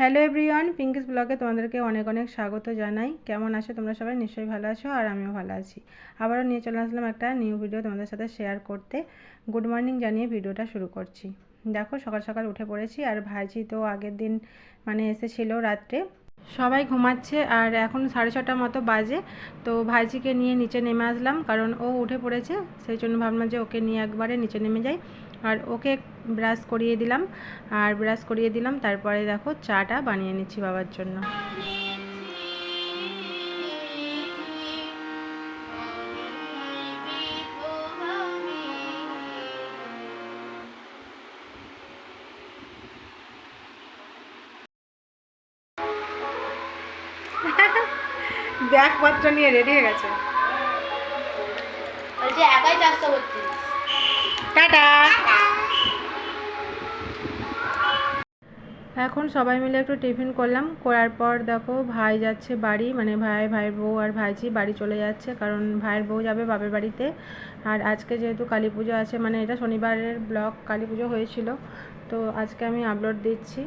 Hello everyone, Pinki's ব্লগে তোমাদেরকে অনেক অনেক স্বাগত জানাই। কেমন আছো তোমরা সবাই? নিশ্চয়ই ভালো আছো, আর আমিও ভালো আছি। আবারও নিয়ে চলে আসলাম একটা নিউ ভিডিও তোমাদের সাথে শেয়ার করতে। গুড মর্নিং জানিয়ে ভিডিওটা শুরু করছি। দেখো সকাল সকাল উঠে পড়েছি, আর ভাইজি তো আগের দিন এসেছিলো রাত্রে। সবাই ঘুমাচ্ছে আর এখন 6:30 মতো বাজে। তো ভাইজিকে নিয়ে নিচে নেমে আসলাম, কারণ ও উঠে পড়েছে। সেই জন্য ভাবলাম যে ওকে নিয়ে একবারে নিচে নেমে যাই। আর ওকে ব্রাশ করিয়ে দিলাম, তারপরে দেখো চাটা বানিয়ে নিচ্ছি বাবার জন্য। ব্যাগপত্র নিয়ে রেডি হয়ে গেছে। একাই 432। টাটা। এখন সবাই মিলে একটু টিফিন করলাম, করার পর দেখো ভাই যাচ্ছে বাড়ি, ভাইয়ের বউ আর ভাইজি বাড়ি চলে যাচ্ছে, কারণ ভাইয়ের বউ যাবে বাপের বাড়িতে। আর আজকে যেহেতু কালী পুজো আছে, এটা শনিবারের ব্লগ, কালী পুজো হয়েছিল, তো আজকে আমি আপলোড দিচ্ছি,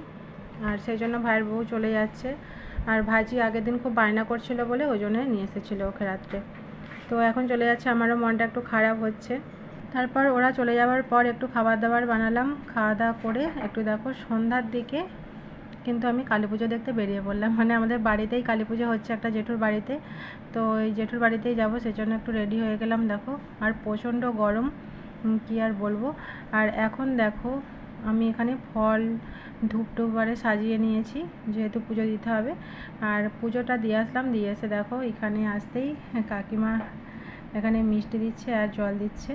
আর সেই জন্য ভাইয়ের বউ চলে যাচ্ছে। আর ভাইজি আগের দিন খুব বায়না করছিল বলে ওই জন্য নিয়ে এসেছিলো ওকে রাত্রে। তো এখন চলে যাচ্ছে, আমারও মনটা একটু খারাপ হচ্ছে। তারপর ওরা চলে যাওয়ার পর একটু খাবার দাবার বানালাম, খাওয়া দাওয়া করে একটু দেখো সন্ধ্যার দিকে কিন্তু আমি কালী পুজো দেখতে বেরিয়ে পড়লাম। আমাদের বাড়িতেই কালী পুজো হচ্ছে, একটা জেঠুর বাড়িতে। তো এই জেঠুর বাড়িতেই যাবো, সেজন্য একটু রেডি হয়ে গেলাম। দেখো আর প্রচণ্ড গরম, কি আর বলবো। আর এখন দেখো আমি এখানে ফল ধূপ সাজিয়ে নিয়েছি, যেহেতু পুজো দিতে হবে। আর পুজোটা দিয়ে আসলাম, দিয়ে এসে দেখো এখানে আসতেই কাকিমা এখানে মিষ্টি দিচ্ছে আর জল দিচ্ছে।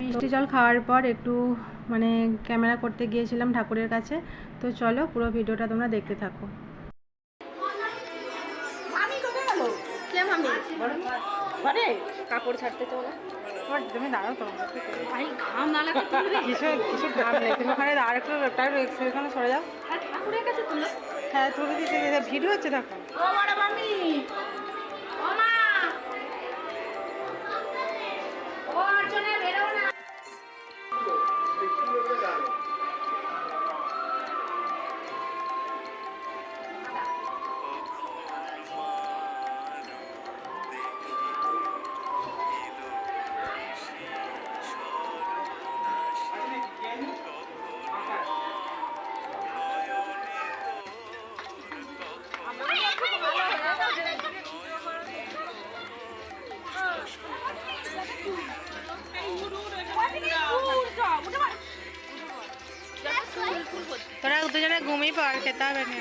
মিষ্টি জল খাওয়ার পর একটু ক্যামেরা করতে গিয়েছিলাম ঠাকুরের কাছে। তো চলো পুরো ভিডিওটা তোমরা দেখতে থাকো। কাপড় ছাড়তে চলো। তুমি দাঁড়াও তো, ঘাম না লাগে কিছু ঘাম নেই, তুমি ওখানে আর একটু সেখানে সরে যাও। ঠাকুরের কাছে তুলো। হ্যাঁ তুলে দিতে ভিডিও হচ্ছে দেখো। ও বড় মামি, ও মা, ও অর্চনা বেরো না। তোরা দুজনে ঘুমিয়ে পর, খেতে হবে না।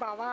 বাবা